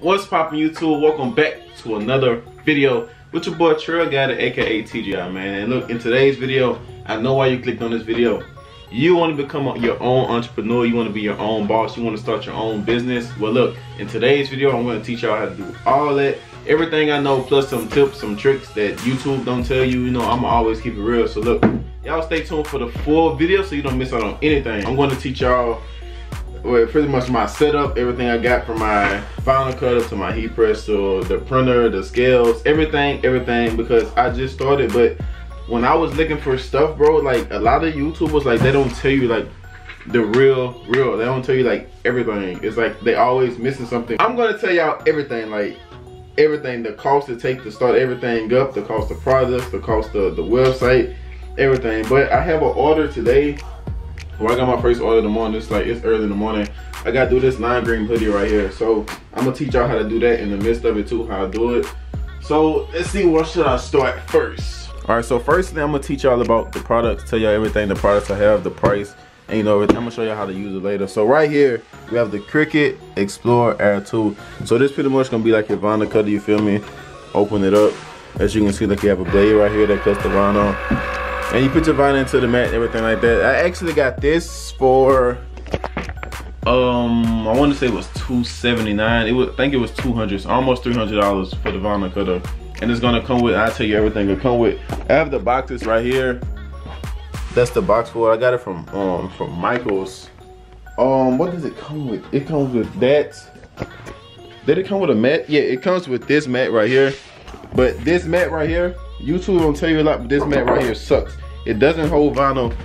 What's poppin' YouTube? Welcome back to another video with your boy TrellGotIt, aka TGI, man. And look, in today's video, I know why you clicked on this video. You want to become your own entrepreneur, you want to be your own boss, you want to start your own business. Well look, in today's video, I'm going to teach y'all how to do all that. Everything I know, plus some tips, some tricks that YouTube don't tell you. You know, I'ma always keep it real. So look, y'all stay tuned for the full video so you don't miss out on anything. I'm going to teach y'all pretty much my setup, everything I got from my Final Cut to my heat press to the printer, the scales, everything, because I just started. But when I was looking for stuff, bro, like a lot of YouTubers, like they don't tell you like the real, they don't tell you like everything. It's like they always missing something. I'm gonna tell y'all everything, like everything, the cost it takes to start everything up, the cost of products, the cost of the website, everything. But I have an order today. Well, I got my first order in the morning. It's early in the morning. I gotta do this lime green hoodie right here. So I'm gonna teach y'all how to do that in the midst of it too, how to do it. So let's see, what should I start first? All right, so firstly, I'm gonna teach y'all about the products, tell y'all everything, the products I have, the price, and you know everything. I'm gonna show y'all how to use it later. So right here, we have the Cricut Explore Air 2. So this pretty much gonna be like your vinyl cutter, you feel me? Open it up. As you can see, like you have a blade right here that cuts the vinyl. And you put your vinyl into the mat and everything like that. I actually got this for, I want to say it was $279. I think it was $200, so almost $300 for the vinyl cutter. And it's gonna come with, I'll tell you everything it'll come with. I have the boxes right here. That's the box for it. I got it from Michael's. What does it come with? It comes with that. Did it come with a mat? Yeah, it comes with this mat right here. But this mat right here, YouTube won't tell you a lot, but this mat right here sucks. It doesn't hold vinyl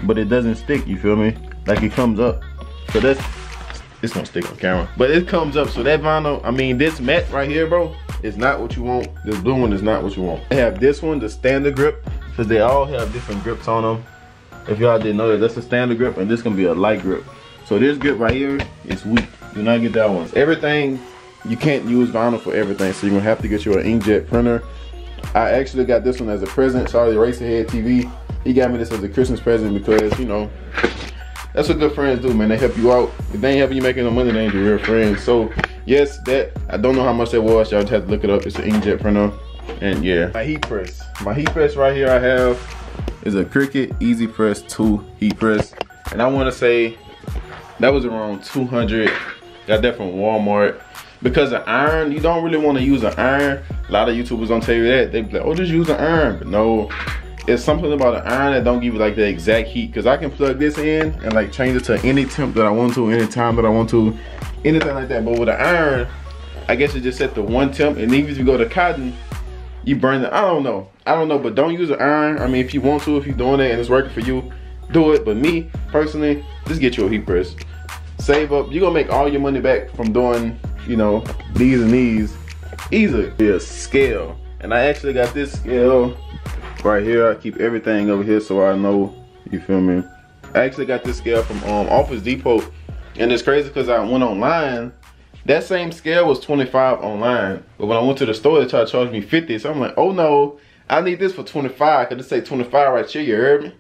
but it doesn't stick, you feel me? Like it comes up. So it's gonna stick on camera. But it comes up, so that vinyl, I mean this mat right here, bro, is not what you want. This blue one is not what you want. I have this one, the standard grip, because they all have different grips on them. If y'all didn't know that, that's a standard grip, and this gonna be a light grip. So this grip right here is weak. Do not get that one. Everything, you can't use vinyl for everything, so you're gonna have to get you an inkjet printer. I actually got this one as a present. Sorry, Eraserhead TV. He got me this as a Christmas present because, you know, that's what good friends do, man. They help you out. If they ain't helping you making no money, they ain't your real friends. So, yes, that, I don't know how much that was. Y'all just have to look it up. It's an inkjet printer. And yeah, my heat press. My heat press right here I have is a Cricut Easy Press 2 heat press. And I want to say that was around 200. Got that from Walmart. Because the iron, you don't really want to use an iron. A lot of YouTubers don't tell you that. They be like, oh, just use an iron. But no, it's something about an iron that don't give you like the exact heat. Because I can plug this in and like change it to any temp that I want to, any time that I want to, anything like that. But with an iron, I guess you just set the one temp. And even if you go to cotton, you burn it. I don't know, but don't use an iron. I mean, if you want to, if you're doing it and it's working for you, do it. But me, personally, just get you a heat press. Save up. You're gonna make all your money back from doing, you know, these and these. Easily. Be a scale. And I actually got this scale right here. I keep everything over here so I know, you feel me? I actually got this scale from Office Depot. And it's crazy because I went online. That same scale was $25 online. But when I went to the store, they tried to charge me $50. So I'm like, oh no, I need this for $25. Cause it say $25 right here, you heard me?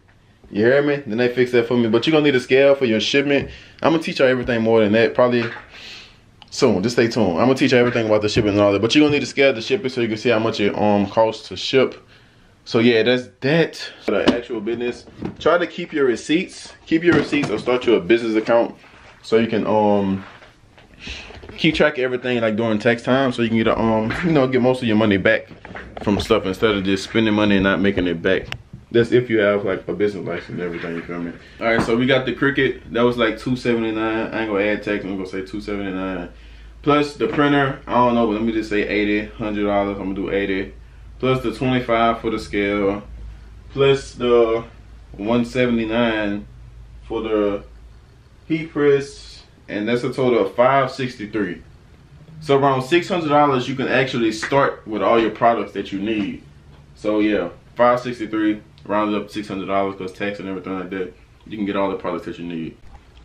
You heard me? Then they fix that for me. But you're gonna need a scale for your shipment. I'm gonna teach you everything more than that, probably soon. Just stay tuned. I'm gonna teach you everything about the shipping and all that. But you're gonna need to scale the shipping so you can see how much it costs to ship. So yeah, that's that. For the actual business, try to keep your receipts. Keep your receipts or start you a business account so you can keep track of everything like during tax time, so you can get you know, get most of your money back from stuff instead of just spending money and not making it back. That's if you have like a business license and everything, you feel me? All right, so we got the Cricut. That was like $279. I ain't gonna add tax, I'm gonna say $279. Plus the printer, I don't know, but let me just say $80, $100, I'm gonna do 80. Plus the 25 for the scale. Plus the $179 for the heat press. And that's a total of $563. So around $600 you can actually start with all your products that you need. So yeah, $563. Rounded up $600 because tax and everything like that. You can get all the products that you need.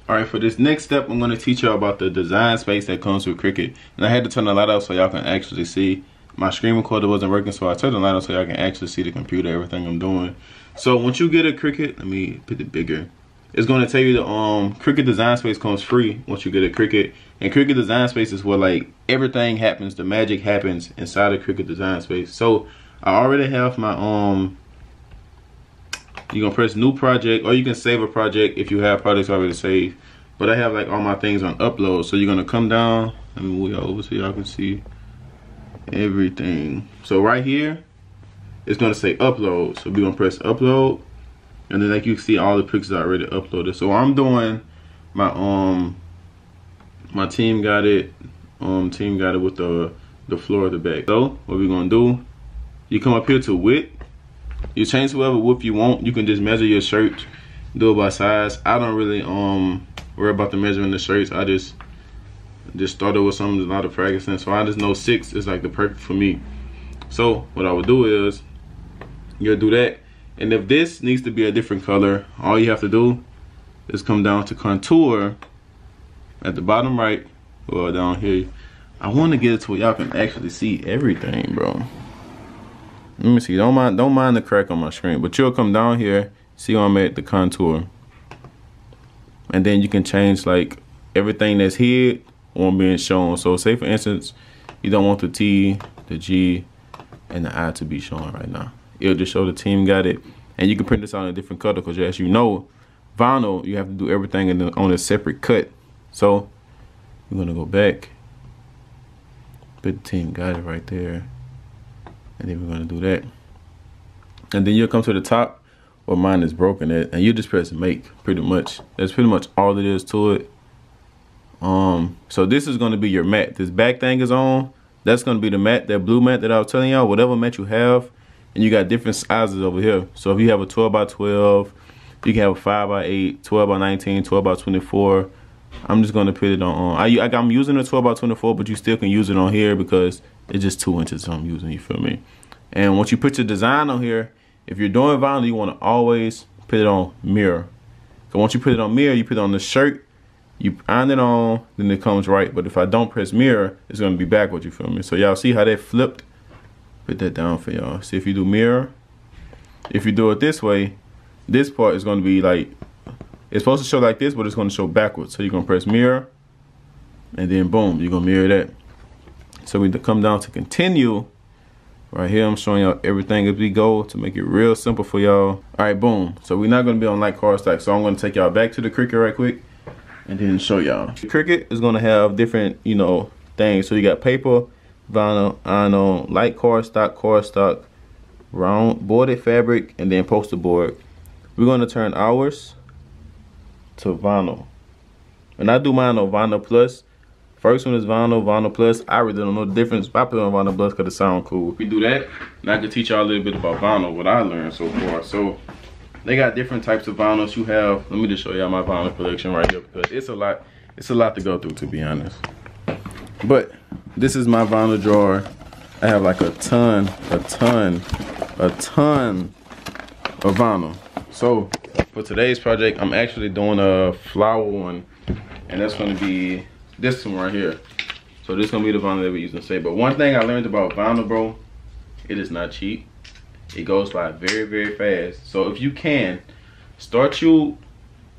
Alright, for this next step, I'm going to teach y'all about the design space that comes with Cricut. And I had to turn the light off so y'all can actually see. My screen recorder wasn't working, so I turned the light off so y'all can actually see the computer, everything I'm doing. So once you get a Cricut, let me put it bigger. it's gonna tell you the Cricut Design Space comes free once you get a Cricut. And Cricut Design Space is where like everything happens, the magic happens inside of Cricut Design Space. So I already have my you're gonna press new project, or you can save a project if you have projects already saved. But I have like all my things on upload. So you're gonna come down, let me move y'all over so y'all can see everything. So right here, it's gonna say upload. So we're gonna press upload, and then like you can see all the pictures are already uploaded. So I'm doing my my team got it with the floor at the back. So what we're gonna do, you come up here to width, you change whatever width you want. You can just measure your shirt, do it by size. I don't really worry about the measuring the shirts. I just started with something that's not a practicing, so I just know 6 is like the perfect for me. So what I would do is you'll do that, and if this needs to be a different color, all you have to do is come down to contour at the bottom right, or down here. I want to get it to where y'all can actually see everything, bro. Let me see. Don't mind the crack on my screen, but you'll come down here, see where I'm at, the contour, and then you can change like everything that's hid on being shown. So say for instance, you don't want the T, the G, and the I to be showing right now. It'll just show the team got it, and you can print this out in a different color because, as you know, vinyl, you have to do everything on a separate cut. So we're gonna go back, put the team got it right there, and then we're gonna do that, and then you'll come to the top where mine is broken at, and you just press make. Pretty much, that's pretty much all it is to it. So this is gonna be your mat. This back thing is on. That's gonna be the mat, that blue mat that I was telling y'all. Whatever mat you have, and you got different sizes over here. So if you have a 12 by 12, you can have a 5 by 8, 12 by 19, 12 by 24. I'm just gonna put it on. I'm using a 12 by 24, but you still can use it on here because it's just 2 inches. So I'm using, you feel me? And once you put your design on here, if you're doing vinyl, you want to always put it on mirror. So once you put it on mirror, you put it on the shirt, you iron it on, then it comes right. But if I don't press mirror, it's gonna be backwards, you feel me? So y'all see how that flipped? Put that down for y'all. See, if you do mirror, if you do it this way, this part is gonna be like, it's supposed to show like this, but it's gonna show backwards. So you're gonna press mirror, and then boom, you're gonna mirror that. So we come down to continue. Right here, I'm showing y'all everything as we go to make it real simple for y'all. All right, boom. So we're not gonna be on like cardstock. So I'm gonna take y'all back to the Cricut right quick and then show y'all. The Cricut is gonna have different, you know, things. So you got paper, vinyl, iron-on, light cardstock, round, boarded fabric, and then poster board. We're gonna turn ours to vinyl. And I do mine on Vinyl Plus. First one is Vinyl Plus. I really don't know the difference. I put it on Vinyl Plus because it sounds cool. We do that, and I can teach y'all a little bit about vinyl, what I learned so far. So they got different types of vinyls you have. Let me just show y'all my vinyl collection right here because it's a lot to go through, to be honest. But this is my vinyl drawer. I have like a ton of vinyl. So for today's project, I'm actually doing a flower one, and that's gonna be this one right here. So this is gonna be the vinyl that we use to say. But one thing I learned about vinyl, bro, it is not cheap. It goes by very, very fast. So if you can,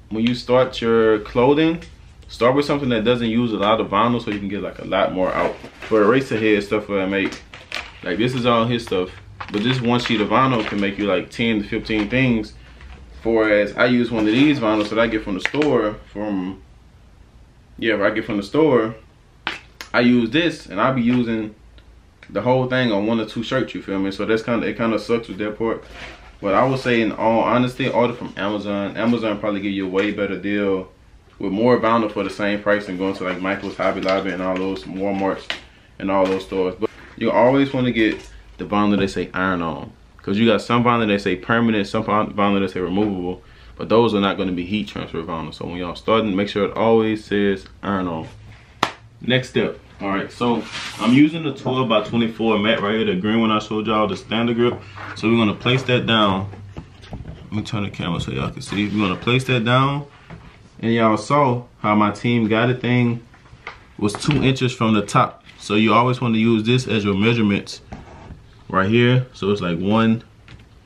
when you start your clothing, start with something that doesn't use a lot of vinyl so you can get like a lot more out. For eraser head stuff that I make, like this is all his stuff, but this one sheet of vinyl can make you like 10 to 15 things. Whereas I use one of these vinyls that I get from the store I use this, and I'll be using the whole thing on 1 or 2 shirts, you feel me? So that's it kind of sucks with that part. But I would say, in all honesty, order from Amazon. Amazon probably give you a way better deal with more vinyl for the same price than going to like Michael's, Hobby Lobby, and all those Walmarts and all those stores. But you always want to get the vinyl they say iron on, because you got some vinyl they say permanent, some vinyl they say removable, but those are not going to be heat transfer vinyl. So when y'all starting, make sure it always says iron on. Next step. All right, so I'm using the 12 by 24 mat right here, the green one I showed y'all, the standard grip. So we're gonna place that down. Let me turn the camera so y'all can see. We're gonna place that down, and y'all saw how my team guided thing was 2 inches from the top. So you always want to use this as your measurements right here. So it's like 1,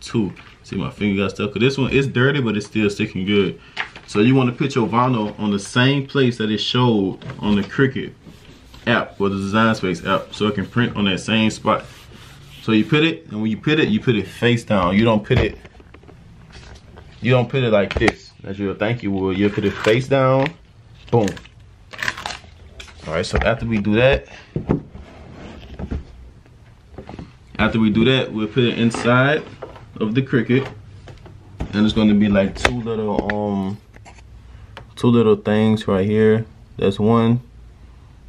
2. See, my finger got stuck. This one is dirty, but it's still sticking good. So you want to put your vinyl on the same place that it showed on the Cricut app or the Design Space app, so it can print on that same spot. So you put it, and when you put it face down. You don't put it like this, as you would think you would. You put it face down, boom. All right, so after we do that, we'll put it inside of the Cricut, and it's going to be like two little things right here. That's one.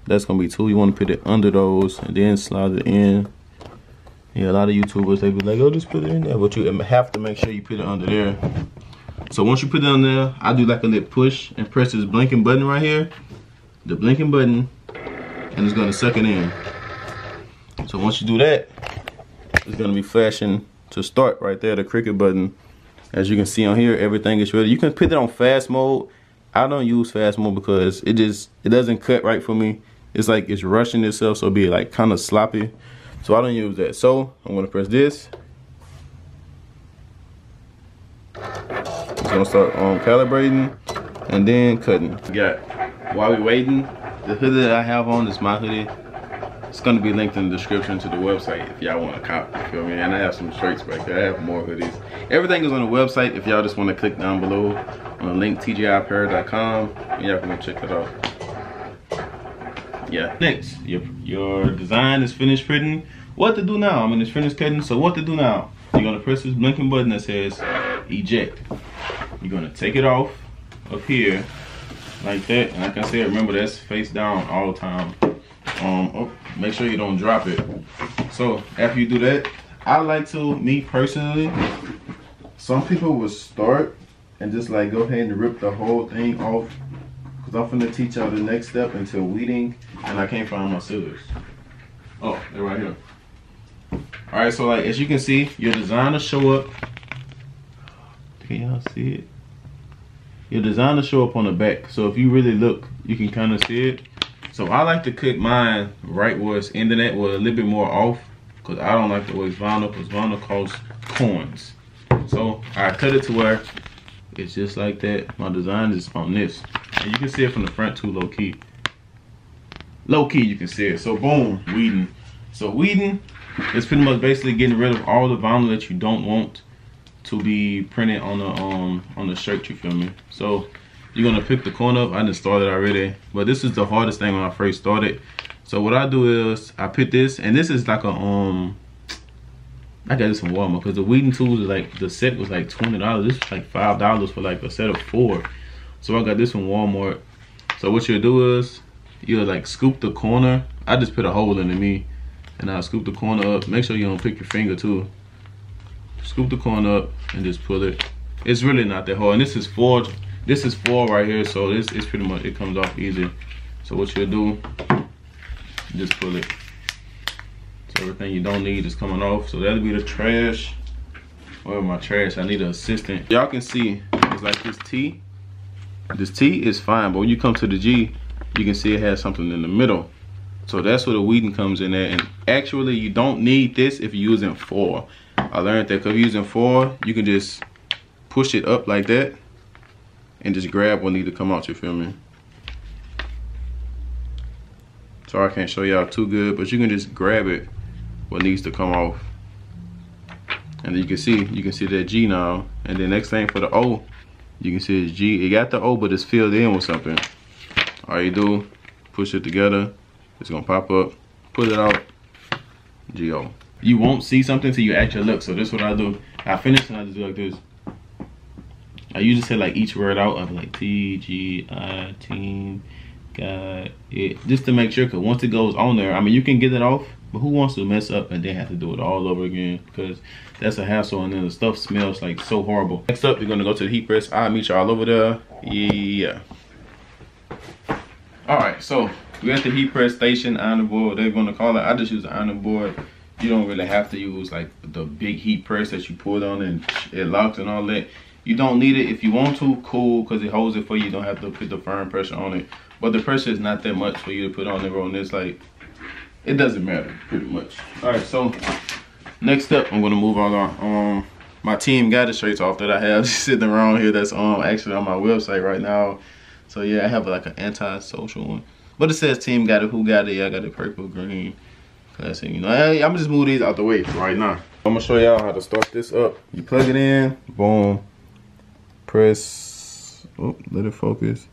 That's gonna be two. You want to put it under those and then slide it in. Yeah, a lot of YouTubers, they be like, oh, just put it in there, but you have to make sure you put it under there. So once you put it on there, I do like a little push and press this blinking button right here, the blinking button, and it's gonna suck it in. So once you do that, it's gonna be flashing to start right there, the Cricut button. As you can see on here, everything is ready. You can put it on fast mode. I don't use fast mode because it doesn't cut right for me. It's like it's rushing itself, so it'll be like kind of sloppy. So I don't use that. So I'm gonna press this. It's gonna start calibrating and then cutting. While we're waiting, the hoodie that I have on is my hoodie. It's gonna be linked in the description to the website if y'all want to cop, you feel me? And I have some shirts back there. I have more hoodies. Everything is on the website if y'all just want to click down below on the link tgiapparel.com and y'all can go check it out. Yeah. Next, your design is finished printing. What to do now? I mean, it's finished cutting, so what to do now? You're gonna press this blinking button that says eject. You're gonna take it off up here like that, and like I said, remember that's face down all the time. Make sure you don't drop it. So after you do that, I like to, me personally, some people will start and just like go ahead and rip the whole thing off, because I'm finna teach y'all the next step until weeding, and I can't find my scissors. Oh, they're right here. All right, so like as you can see, your design will show up. Can y'all see it? Your design will show up on the back. So if you really look, you can kind of see it. So I like to cut mine right where it's ending at, or a little bit more off, because I don't like to waste vinyl, because vinyl costs coins. So I cut it to where it's just like that. My design is on this. And you can see it from the front too, low key. Low key, you can see it. So boom, weeding. So weeding is pretty much basically getting rid of all the vinyl that you don't want to be printed on the shirt, you feel me? So you're gonna pick the corner up. I just started already, but this is the hardest thing when I first started. So what I do is I put this, and this is like a I got this from Walmart, because the weeding tools is like, the set was like $20. This was like $5 for like a set of 4. So I got this from Walmart. So what you'll do is you'll like scoop the corner. I just put a hole in me, and I'll scoop the corner up. Make sure you don't pick your finger too. Scoop the corner up and just pull it. It's really not that hard. And this is 4 right here, so this is pretty much, it comes off easy. So what you'll do, just pull it. So everything you don't need is coming off. So that'll be the trash. Where my trash? I need an assistant. Y'all can see it's like this T. This T is fine, but when you come to the G, you can see it has something in the middle. So that's where the weeding comes in at. And actually, you don't need this if you're using 4. I learned that because if you're using 4, you can just push it up like that and just grab what needs to come out, you feel me? So I can't show y'all too good, but you can just grab it, what needs to come off. And then you can see that G now. And then next thing for the O, you can see it's G. It got the O, but it's filled in with something. All you do, push it together. It's gonna pop up, pull it out, G-O. You won't see something till you actually look. So this is what I do. I finish and I just do like this. I usually say like each word out. I'll be like T-G-I, team, got it. Just to make sure, because once it goes on there, I mean, you can get it off, but who wants to mess up and then have to do it all over again? Because that's a hassle, and then the stuff smells like so horrible. Next up, you're gonna go to the heat press. I'll meet y'all over there. Yeah. All right, so we're at the heat press station, ironing board, they're gonna call it. I just use the ironing board. You don't really have to use like the big heat press that you put on and it locks and all that. You don't need it. If you want to, cool, because it holds it for you. You don't have to put the firm pressure on it. But the pressure is not that much for you to put on there on this. Like, it doesn't matter, pretty much. All right, so next up, I'm gonna move all our my Team Got It shirts off that I have sitting around here. That's actually on my website right now. So yeah, I have like an anti-social one, but it says Team Got It, who got it? Yeah, I got it purple, green, classic. You know, I'm gonna just move these out the way right now. I'm gonna show y'all how to start this up. You plug it in, boom, press, oh, let it focus.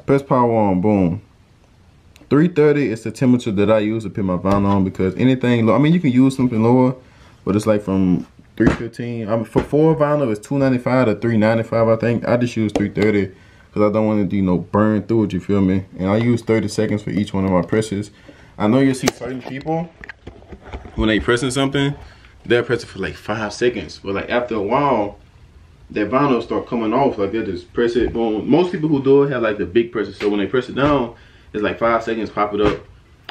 Press power on, boom. 330 is the temperature that I use to put my vinyl on, because anything low, I mean, you can use something lower, but it's like from 315. I mean, for 4 vinyl, it's 295 to 395, I think. I just use 330 because I don't want to, you know, burn through it, you feel me? And I use 30 seconds for each one of my presses. I know you'll see certain people, when they pressing something, they'll press it for like 5 seconds. But like after a while, that vinyl start coming off. Like they just press it, boom. Most people who do it have like the big presses. So when they press it down, it's like 5 seconds, pop it up,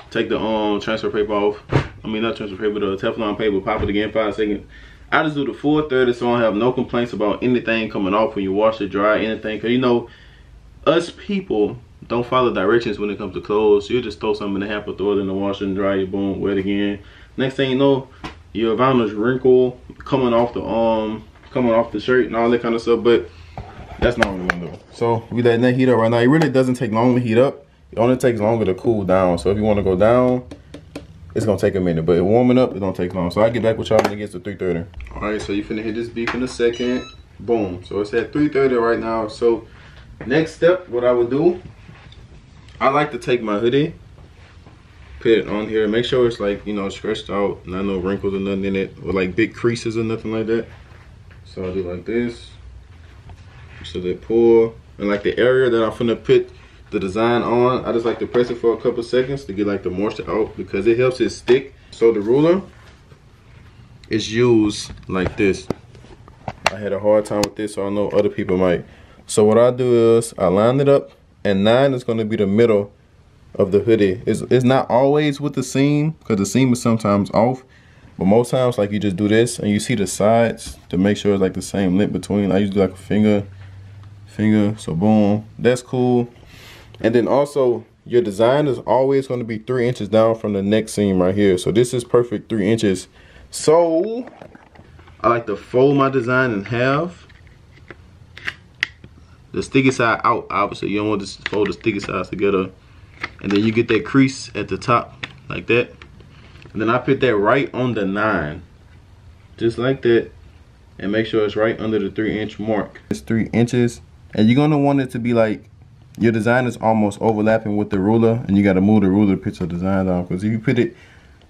take the transfer paper off. I mean, not transfer paper, the Teflon paper, pop it again, 5 seconds. I just do the full 30 so I don't have no complaints about anything coming off when you wash it, dry, anything. Cause you know, us people don't follow directions when it comes to clothes. You just throw something in the hamper, throw it in the washer and dry it, boom, wet again. Next thing you know, your vinyl's wrinkle coming off the shirt and all that kind of stuff. But that's not what we're gonna do. So we letting that heat up right now. It really doesn't take long to heat up. It only takes longer to cool down. So if you want to go down, it's gonna take a minute. But warming up, it don't take long. So I'll get back with y'all when it gets to 330. All right, so you finna hit this beef in a second. Boom. So it's at 330 right now. So next step, what I would do, I like to take my hoodie, put it on here, make sure it's like, you know, stretched out, not no wrinkles or nothing in it, or like big creases or nothing like that. So I'll do like this, so they pull, and like the area that I'm finna put the design on, I just like to press it for a couple seconds to get like the moisture out, because it helps it stick. So the ruler is used like this. I had a hard time with this, so I know other people might. So what I do is I line it up, and 9 is going to be the middle of the hoodie. It's not always with the seam, because the seam is sometimes off, but most times like you just do this and you see the sides to make sure it's like the same length between. I usually do like a finger, so boom, that's cool. And then also your design is always going to be 3 inches down from the neck seam right here. So this is perfect 3 inches. So I like to fold my design in half. The sticky side out, obviously. You don't want to fold the sticky sides together. And then you get that crease at the top, like that. And then I put that right on the 9. Just like that. And make sure it's right under the 3-inch mark. It's 3 inches. And you're going to want it to be like, your design is almost overlapping with the ruler. And you got to move the ruler to put your design down. Because if you put it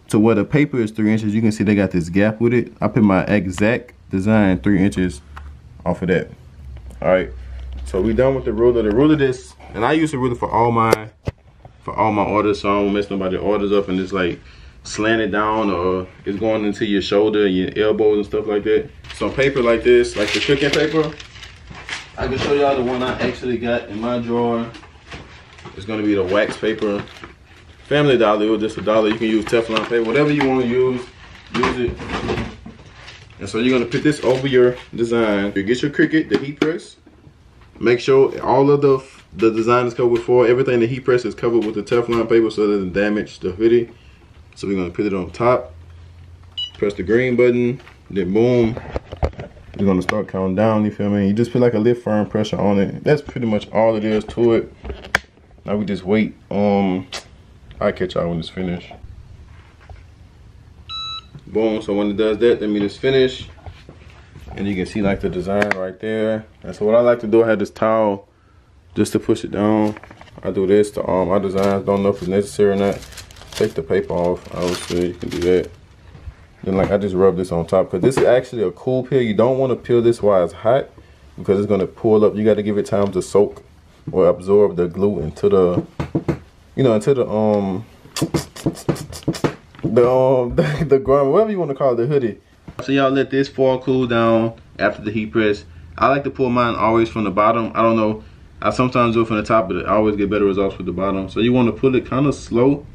to where the paper is 3 inches, you can see they got this gap with it. I put my exact design 3 inches off of that. Alright. So we done with the ruler. The ruler this, and I use the ruler for all my orders, so I don't mess nobody's orders up and it's like slanted down or it's going into your shoulder, your elbows and stuff like that. Some paper like this, like the cooking paper. I can show y'all the one I actually got in my drawer. It's gonna be the wax paper. Family Dollar, it was just $1. You can use Teflon paper, whatever you want to use it. And so you're gonna put this over your design. You get your Cricut, the heat press. Make sure all of the design is covered with foil. Everything the heat press is covered with the Teflon paper so it doesn't damage the hoodie. So we're gonna put it on top. Press the green button, then boom. We're gonna start counting down, you feel me? You just put like a lift firm pressure on it. That's pretty much all it is to it. Now we just wait. I'll catch y'all when it's finished. Boom, so when it does that means it's finished. And you can see like the design right there. And so what I like to do, I have this towel just to push it down. I do this to my designs. Don't know if it's necessary or not. Take the paper off, obviously you can do that. Then like I just rub this on top, because this is actually a cool peel. You don't want to peel this while it's hot, because it's gonna pull up. You got to give it time to soak or absorb the glue into the, you know, into the garment, whatever you want to call it, the hoodie. So y'all let this fall cool down after the heat press. I like to pull mine always from the bottom. I don't know, I sometimes do it from the top, but I always get better results with the bottom. So you want to pull it kind of slow,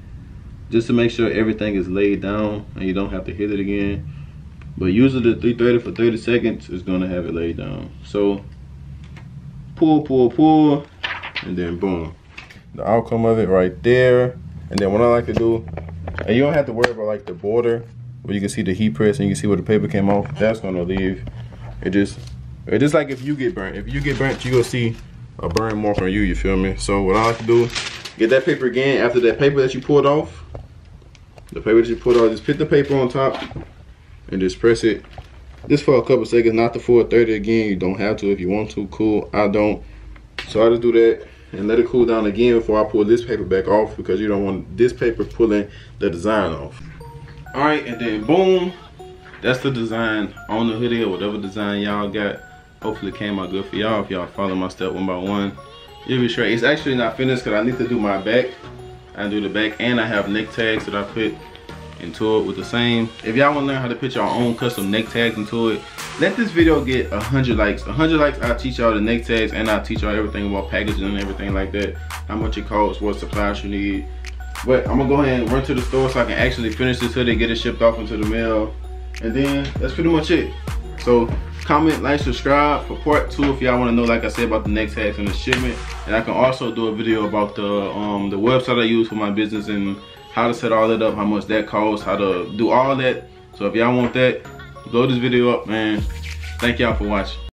just to make sure everything is laid down and you don't have to hit it again. But usually the 330 for 30 seconds is gonna have it laid down. So pull, pull, pull, and then boom. The outcome of it right there. And then what I like to do, and you don't have to worry about like the border, where you can see the heat press and you can see where the paper came off. That's gonna leave. It just like if you get burnt. If you get burnt, you gonna see a burn mark on you, you feel me? So what I like to do, get that paper again after that paper that you pulled off. The paper that you pulled off, just put the paper on top and just press it. Just for a couple seconds, not the full 30 again. You don't have to if you want to, cool. I don't. So I just do that and let it cool down again before I pull this paper back off, because you don't want this paper pulling the design off. All right, and then boom, that's the design on the hoodie or whatever design y'all got. Hopefully it came out good for y'all. If y'all follow my step one by one, you'll be straight. It's actually not finished because I need to do my back. I do the back, and I have neck tags that I put into it with the same. If y'all want to learn how to put your own custom neck tags into it, let this video get 100 likes. 100 likes, I'll teach y'all the neck tags, and I'll teach y'all everything about packaging and everything like that. How much it costs, what supplies you need. But I'm gonna go ahead and run to the store so I can actually finish this hoodie, get it shipped off into the mail, and then that's pretty much it. So comment, like, subscribe for part 2 if y'all want to know, like I said, about the neck tags and the shipment. And I can also do a video about the website I use for my business and how to set all that up, how much that costs, how to do all that. So if y'all want that, blow this video up, man. Thank y'all for watching.